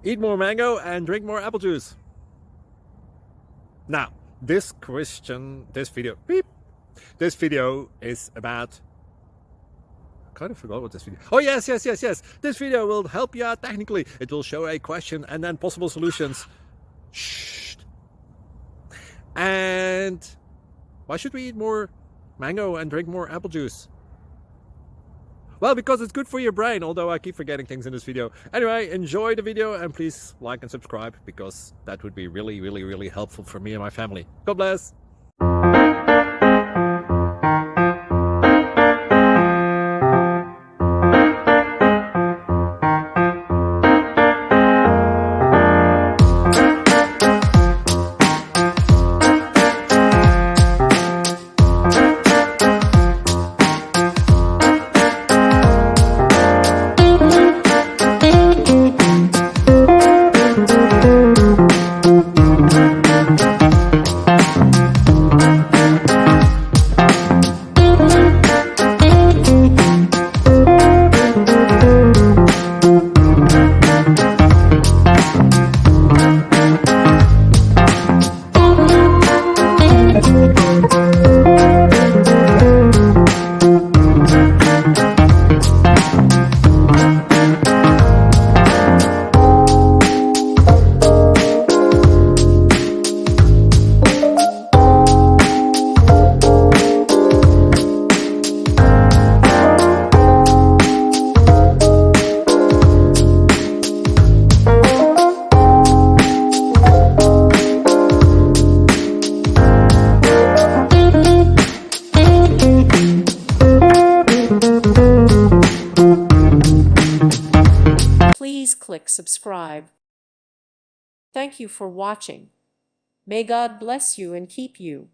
Eat more mango and drink more apple juice. Now, this video is about, I kind of forgot what this video. Oh, yes. This video will help you out technically. It will show a question and then possible solutions. Shh. And why should we eat more mango and drink more apple juice? Well, because it's good for your brain, although I keep forgetting things in this video. Anyway, enjoy the video and please like and subscribe, because that would be really helpful for me and my family. God bless. Please click subscribe. Thank you for watching. May God bless you and keep you.